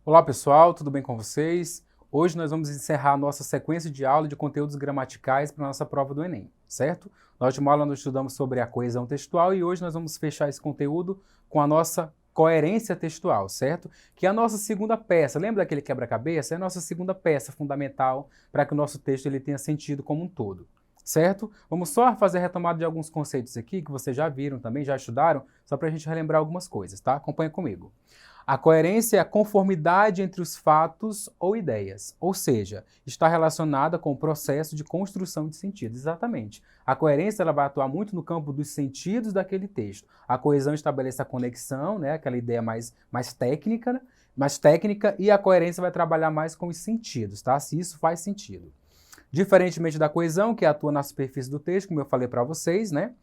Olá pessoal, tudo bem com vocês? Hoje nós vamos encerrar a nossa sequência de aula de conteúdos gramaticais para a nossa prova do Enem, certo? Na última aula nós estudamos sobre a coesão textual e hoje nós vamos fechar esse conteúdo com a nossa coerência textual, certo? Que é a nossa segunda peça. Lembra daquele quebra-cabeça? É a nossa segunda peça fundamental para que o nosso texto ele tenha sentido como um todo, certo? Vamos só fazer a retomada de alguns conceitos aqui que vocês já viram também, já estudaram, só para a gente relembrar algumas coisas, tá? Acompanha comigo. A coerência é a conformidade entre os fatos ou ideias, ou seja, está relacionada com o processo de construção de sentido. Exatamente. A coerência ela vai atuar muito no campo dos sentidos daquele texto. A coesão estabelece a conexão, né, aquela ideia mais técnica, e a coerência vai trabalhar mais com os sentidos, tá? Se isso faz sentido. Diferentemente da coesão, que atua na superfície do texto, como eu falei para vocês, né?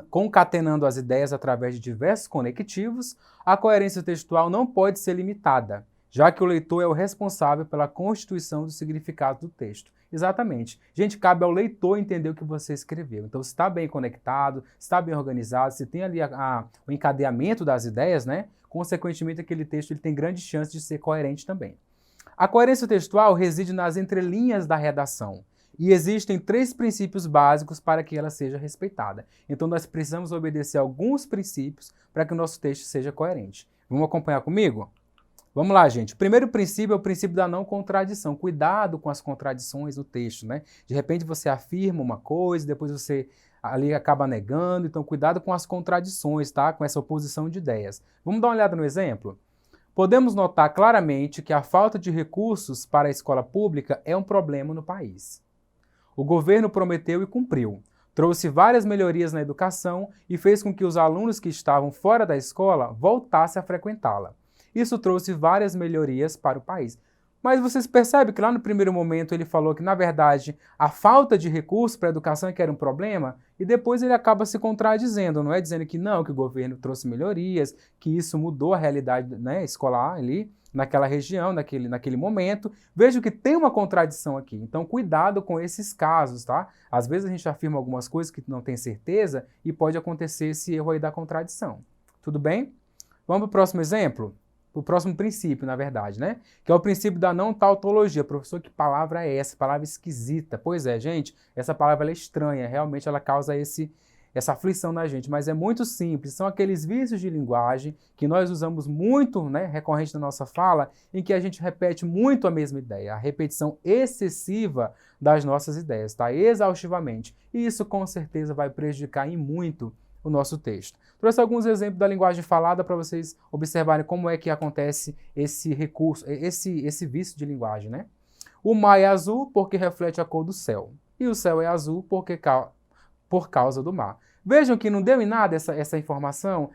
Concatenando as ideias através de diversos conectivos, a coerência textual não pode ser limitada, já que o leitor é o responsável pela constituição do significado do texto. Exatamente. Gente, cabe ao leitor entender o que você escreveu. Então, se está bem conectado, se está bem organizado, se tem ali o encadeamento das ideias, né? Consequentemente, aquele texto ele tem grande chance de ser coerente também. A coerência textual reside nas entrelinhas da redação e existem 3 princípios básicos para que ela seja respeitada. Então, nós precisamos obedecer alguns princípios para que o nosso texto seja coerente. Vamos acompanhar comigo? Vamos lá, gente. O primeiro princípio é o princípio da não contradição. Cuidado com as contradições no texto, né? De repente você afirma uma coisa, depois você ali acaba negando. Então, cuidado com as contradições, tá? Com essa oposição de ideias. Vamos dar uma olhada no exemplo? Podemos notar claramente que a falta de recursos para a escola pública é um problema no país. O governo prometeu e cumpriu. Trouxe várias melhorias na educação e fez com que os alunos que estavam fora da escola voltassem a frequentá-la. Isso trouxe várias melhorias para o país. Mas vocês percebem que lá no primeiro momento ele falou que, na verdade, a falta de recursos para a educação é que era um problema, e depois ele acaba se contradizendo, não é? Dizendo que não, que o governo trouxe melhorias, que isso mudou a realidade, né, escolar ali, naquela região, naquele momento. Vejo que tem uma contradição aqui, então cuidado com esses casos, tá? Às vezes a gente afirma algumas coisas que não tem certeza e pode acontecer esse erro aí da contradição. Tudo bem? Vamos para o próximo exemplo? O próximo princípio, na verdade, né? Que é o princípio da não tautologia. Professor, que palavra é essa? Palavra esquisita. Pois é, gente, essa palavra é estranha, realmente ela causa essa aflição na gente, mas é muito simples. São aqueles vícios de linguagem que nós usamos muito, né, recorrente na nossa fala, em que a gente repete muito a mesma ideia, a repetição excessiva das nossas ideias, tá? Exaustivamente. E isso com certeza vai prejudicar em muito o nosso texto. Trouxe alguns exemplos da linguagem falada para vocês observarem como é que acontece esse recurso, esse vício de linguagem, né? O mar é azul porque reflete a cor do céu. E o céu é azul por causa do mar. Vejam que não deu em nada essa informação,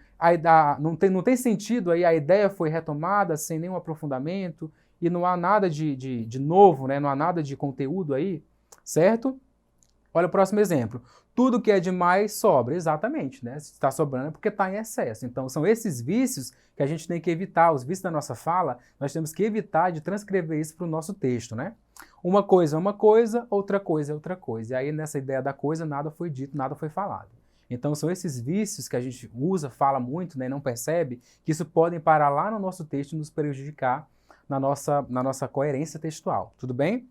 não tem sentido aí, a ideia foi retomada sem nenhum aprofundamento e não há nada de novo, né? Não há nada de conteúdo aí, certo? Olha o próximo exemplo. Tudo que é demais sobra. Exatamente, né? Se está sobrando é porque está em excesso. Então, são esses vícios que a gente tem que evitar. Os vícios da nossa fala, nós temos que evitar de transcrever isso para o nosso texto, né? Uma coisa é uma coisa, outra coisa é outra coisa. E aí, nessa ideia da coisa, nada foi dito, nada foi falado. Então, são esses vícios que a gente usa, fala muito, né, não percebe, que isso podem parar lá no nosso texto e nos prejudicar na nossa coerência textual. Tudo bem?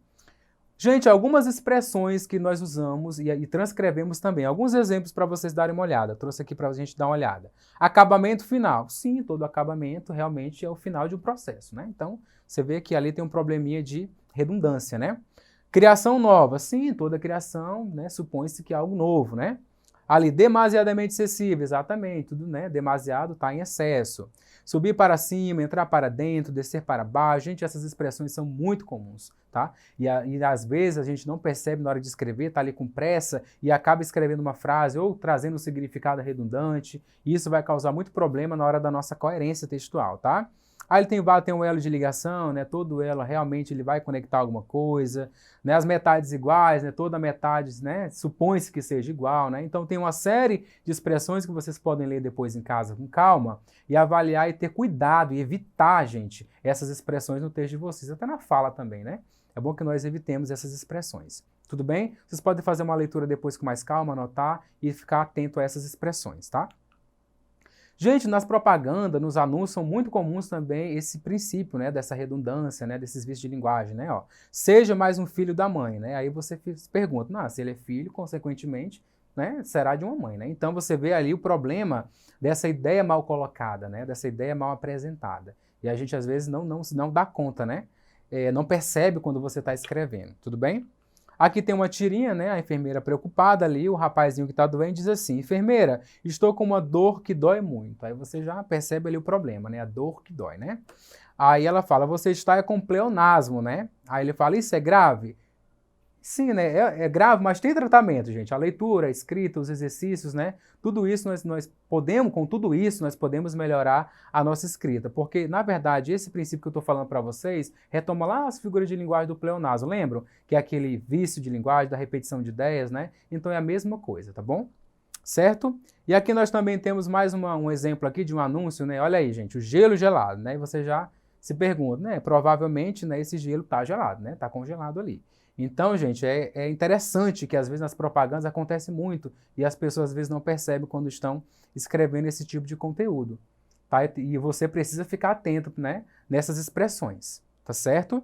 Gente, algumas expressões que nós usamos e transcrevemos também. Alguns exemplos para vocês darem uma olhada. Trouxe aqui para a gente dar uma olhada. Acabamento final. Sim, todo acabamento realmente é o final de um processo, né? Então, você vê que ali tem um probleminha de redundância, né? Criação nova. Sim, toda criação, né, supõe-se que é algo novo, né? Ali, demasiadamente excessivo. Exatamente, tudo, né? Demasiado está em excesso. Subir para cima, entrar para dentro, descer para baixo. Gente, essas expressões são muito comuns, tá? E às vezes a gente não percebe na hora de escrever, tá ali com pressa e acaba escrevendo uma frase ou trazendo um significado redundante. E isso vai causar muito problema na hora da nossa coerência textual, tá? Aí ele tem um elo de ligação, né? Todo elo realmente ele vai conectar alguma coisa, né? As metades iguais, né? Toda metade, né? Supõe-se que seja igual, né? Então tem uma série de expressões que vocês podem ler depois em casa com calma e avaliar e ter cuidado e evitar, gente, essas expressões no texto de vocês, até na fala também, né? É bom que nós evitemos essas expressões. Tudo bem? Vocês podem fazer uma leitura depois com mais calma, anotar e ficar atento a essas expressões, tá? Gente, nas propagandas, nos anúncios, são muito comuns também esse princípio, né, dessa redundância, né, desses vícios de linguagem, né, ó. Seja mais um filho da mãe, né? Aí você se pergunta, não, se ele é filho, consequentemente, né, será de uma mãe, né? Então você vê ali o problema dessa ideia mal colocada, né, dessa ideia mal apresentada. E a gente às vezes não dá conta, né? Não percebe quando você está escrevendo, tudo bem? Aqui tem uma tirinha, né? A enfermeira preocupada ali, o rapazinho que está doente diz assim: enfermeira, estou com uma dor que dói muito. Aí você já percebe ali o problema, né? A dor que dói, né? Aí ela fala: você está com pleonasmo, né? Aí ele fala: isso é grave? Sim, né? É grave, mas tem tratamento, gente. A leitura, a escrita, os exercícios, né? Tudo isso nós podemos, com tudo isso, nós podemos melhorar a nossa escrita. Porque, na verdade, esse princípio que eu estou falando para vocês retoma lá as figuras de linguagem do pleonasmo. Lembram? Que é aquele vício de linguagem, da repetição de ideias, né? Então é a mesma coisa, tá bom? Certo? E aqui nós também temos mais um exemplo aqui de um anúncio, né? Olha aí, gente, o gelo gelado, né? E você já se pergunta, né? Provavelmente, né, esse gelo está gelado, né? Está congelado ali. Então, gente, é interessante que às vezes nas propagandas acontece muito e as pessoas às vezes não percebem quando estão escrevendo esse tipo de conteúdo, tá? E você precisa ficar atento, né, nessas expressões, tá certo?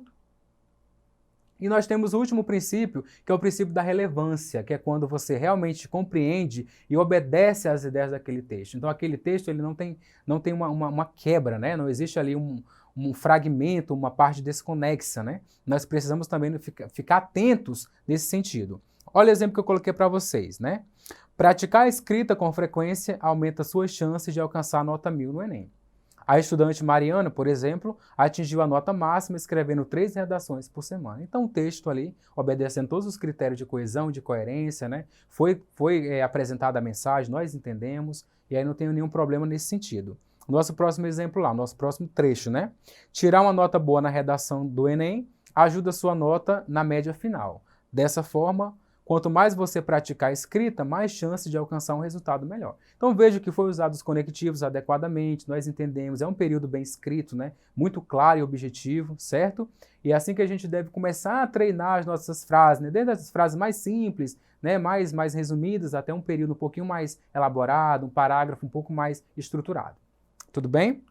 E nós temos o último princípio, que é o princípio da relevância, que é quando você realmente compreende e obedece às ideias daquele texto. Então, aquele texto ele não tem uma quebra, né? Não existe ali um fragmento, uma parte desconexa, né? Nós precisamos também ficar atentos nesse sentido. Olha o exemplo que eu coloquei para vocês, né? Praticar a escrita com frequência aumenta suas chances de alcançar a nota 1000 no Enem. A estudante Mariana, por exemplo, atingiu a nota máxima escrevendo 3 redações por semana. Então, o texto ali, obedecendo todos os critérios de coesão, de coerência, né? Foi apresentada a mensagem, nós entendemos, e aí não tem nenhum problema nesse sentido. Nosso próximo exemplo lá, nosso próximo trecho, né? Tirar uma nota boa na redação do Enem ajuda a sua nota na média final. Dessa forma, quanto mais você praticar a escrita, mais chances de alcançar um resultado melhor. Então veja que foi usado os conectivos adequadamente, nós entendemos, é um período bem escrito, né? Muito claro e objetivo, certo? E é assim que a gente deve começar a treinar as nossas frases, né? Desde as frases mais simples, né? mais resumidas, até um período um pouquinho mais elaborado, um parágrafo um pouco mais estruturado. Tudo bem?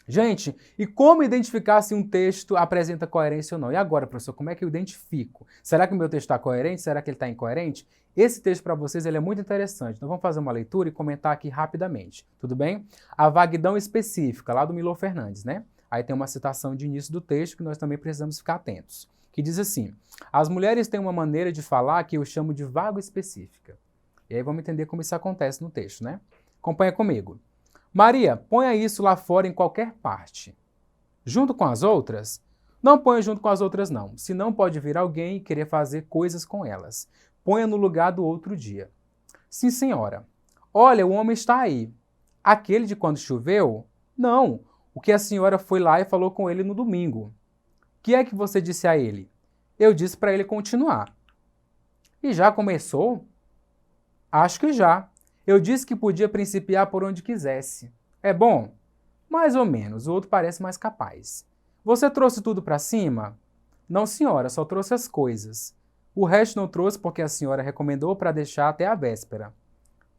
Gente, e como identificar se um texto apresenta coerência ou não? E agora, professor, como é que eu identifico? Será que o meu texto está coerente? Será que ele está incoerente? Esse texto para vocês ele é muito interessante. Então vamos fazer uma leitura e comentar aqui rapidamente. Tudo bem? A vaguidão específica, lá do Milor Fernandes, né? Aí tem uma citação de início do texto que nós também precisamos ficar atentos. Que diz assim: as mulheres têm uma maneira de falar que eu chamo de vago específica. E aí vamos entender como isso acontece no texto, né? Acompanha comigo. Maria, ponha isso lá fora em qualquer parte. Junto com as outras? Não ponha junto com as outras não, senão pode vir alguém e querer fazer coisas com elas. Ponha no lugar do outro dia. Sim, senhora. Olha, o homem está aí. Aquele de quando choveu? Não, o que a senhora foi lá e falou com ele no domingo. O que é que você disse a ele? Eu disse para ele continuar. E já começou? Acho que já. Eu disse que podia principiar por onde quisesse. É bom? Mais ou menos, o outro parece mais capaz. Você trouxe tudo para cima? Não, senhora, só trouxe as coisas. O resto não trouxe porque a senhora recomendou para deixar até a véspera.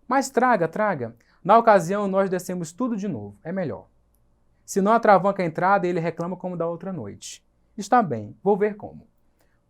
Mas traga, traga. Na ocasião, nós descemos tudo de novo. É melhor. Se não atravanca a entrada, ele reclama como da outra noite. Está bem, vou ver como.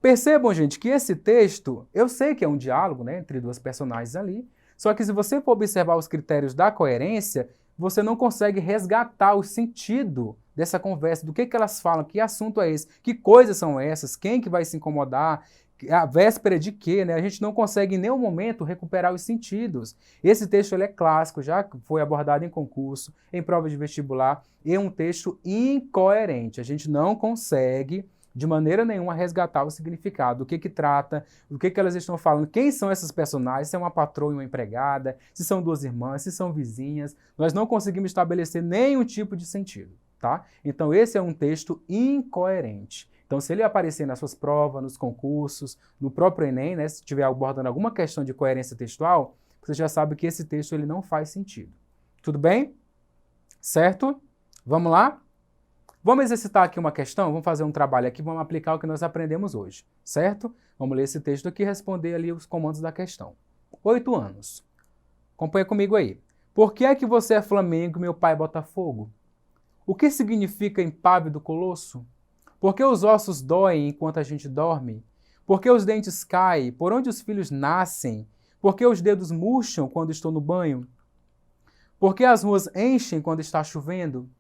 Percebam, gente, que esse texto, eu sei que é um diálogo, né, entre duas personagens ali, só que se você for observar os critérios da coerência, você não consegue resgatar o sentido dessa conversa, do que elas falam, que assunto é esse, que coisas são essas, quem que vai se incomodar, a véspera de quê, né? A gente não consegue em nenhum momento recuperar os sentidos. Esse texto ele é clássico, já foi abordado em concurso, em prova de vestibular, e é um texto incoerente. A gente não consegue de maneira nenhuma resgatar o significado, do que trata, o que elas estão falando, quem são essas personagens, se é uma patroa e uma empregada, se são duas irmãs, se são vizinhas, nós não conseguimos estabelecer nenhum tipo de sentido, tá? Então esse é um texto incoerente. Então se ele aparecer nas suas provas, nos concursos, no próprio Enem, né, se estiver abordando alguma questão de coerência textual, você já sabe que esse texto ele não faz sentido. Tudo bem? Certo? Vamos lá? Vamos exercitar aqui uma questão, vamos fazer um trabalho aqui, vamos aplicar o que nós aprendemos hoje, certo? Vamos ler esse texto aqui e responder ali os comandos da questão. 8 anos. Acompanha comigo aí. Por que é que você é Flamengo e meu pai é Botafogo? O que significa impávido colosso? Por que os ossos doem enquanto a gente dorme? Por que os dentes caem? Por onde os filhos nascem? Por que os dedos murcham quando estou no banho? Por que as ruas enchem quando está chovendo?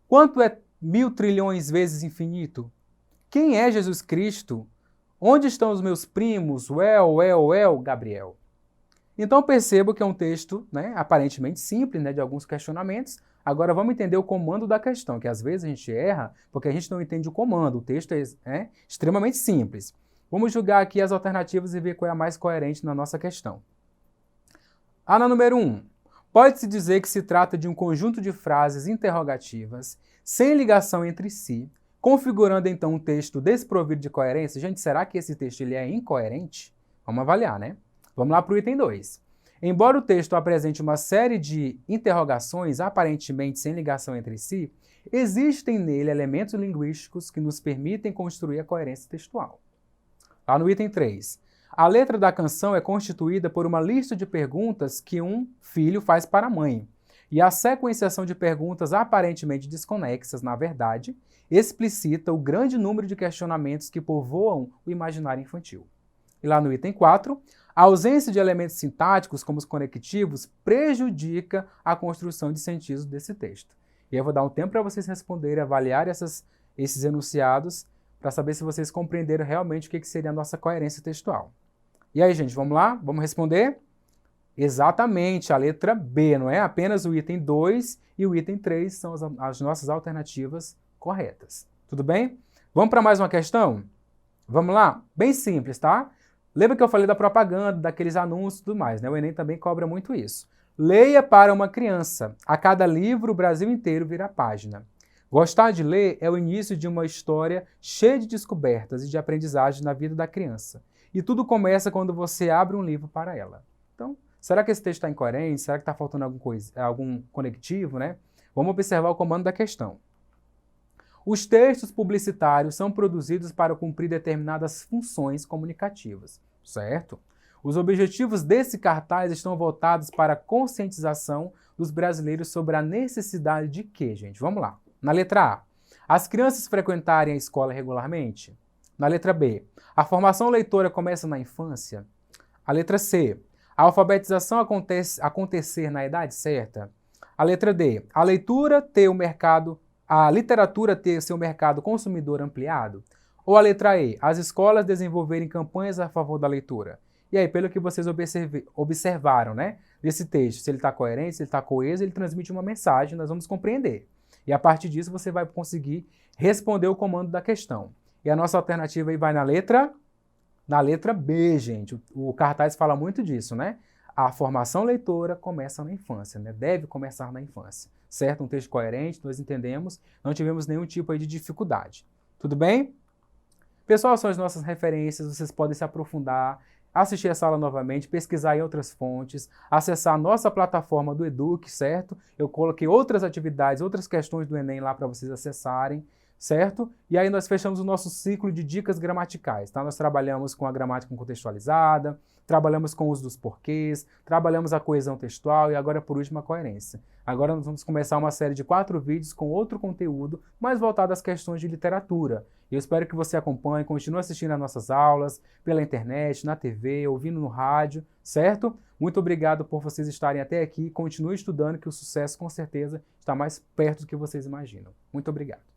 Quanto é 1.000 trilhões vezes infinito? Quem é Jesus Cristo? Onde estão os meus primos? Gabriel. Então percebo que é um texto, né, aparentemente simples, né, de alguns questionamentos. Agora vamos entender o comando da questão, que às vezes a gente erra porque a gente não entende o comando. O texto é extremamente simples. Vamos julgar aqui as alternativas e ver qual é a mais coerente na nossa questão. Na número 1. Pode-se dizer que se trata de um conjunto de frases interrogativas sem ligação entre si, configurando então um texto desprovido de coerência. Gente, será que esse texto ele é incoerente? Vamos avaliar, né? Vamos lá para o item 2. Embora o texto apresente uma série de interrogações aparentemente sem ligação entre si, existem nele elementos linguísticos que nos permitem construir a coerência textual. Lá no item 3. A letra da canção é constituída por uma lista de perguntas que um filho faz para a mãe. E a sequenciação de perguntas aparentemente desconexas, na verdade, explicita o grande número de questionamentos que povoam o imaginário infantil. E lá no item 4, a ausência de elementos sintáticos, como os conectivos, prejudica a construção de sentidos desse texto. E eu vou dar um tempo para vocês responderem, avaliar esses enunciados, para saber se vocês compreenderam realmente o que seria a nossa coerência textual. E aí, gente, vamos lá? Vamos responder? Exatamente, a letra B, não é? Apenas o item 2 e o item 3 são as nossas alternativas corretas. Tudo bem? Vamos para mais uma questão? Vamos lá? Bem simples, tá? Lembra que eu falei da propaganda, daqueles anúncios e tudo mais, né? O Enem também cobra muito isso. Leia para uma criança. A cada livro, o Brasil inteiro vira página. Gostar de ler é o início de uma história cheia de descobertas e de aprendizagem na vida da criança. E tudo começa quando você abre um livro para ela. Então, será que esse texto está incoerente? Será que está faltando algum conectivo, né? Vamos observar o comando da questão. Os textos publicitários são produzidos para cumprir determinadas funções comunicativas, certo? Os objetivos desse cartaz estão voltados para a conscientização dos brasileiros sobre a necessidade de quê, gente? Vamos lá. Na letra A, as crianças frequentarem a escola regularmente? Na letra B, a formação leitora começa na infância? A letra C, a alfabetização acontecer na idade certa? A letra D, a literatura ter seu mercado consumidor ampliado? Ou a letra E, as escolas desenvolverem campanhas a favor da leitura? E aí, pelo que vocês observaram, né, desse texto, se ele está coerente, se ele está coeso, ele transmite uma mensagem, nós vamos compreender. E a partir disso você vai conseguir responder o comando da questão. E a nossa alternativa aí vai na letra B, gente. O cartaz fala muito disso, né? A formação leitora começa na infância, né? Deve começar na infância. Certo? Um texto coerente, nós entendemos, não tivemos nenhum tipo aí de dificuldade. Tudo bem? Pessoal, são as nossas referências, vocês podem se aprofundar, assistir essa aula novamente, pesquisar em outras fontes, acessar a nossa plataforma do Eduque, certo? Eu coloquei outras atividades, outras questões do Enem lá para vocês acessarem, certo? E aí nós fechamos o nosso ciclo de dicas gramaticais, tá? Nós trabalhamos com a gramática contextualizada, trabalhamos com o uso dos porquês, trabalhamos a coesão textual e agora, por último, a coerência. Agora nós vamos começar uma série de 4 vídeos com outro conteúdo, mais voltado às questões de literatura. Eu espero que você acompanhe, continue assistindo às nossas aulas, pela internet, na TV, ouvindo no rádio, certo? Muito obrigado por vocês estarem até aqui. Continue estudando que o sucesso, com certeza, está mais perto do que vocês imaginam. Muito obrigado.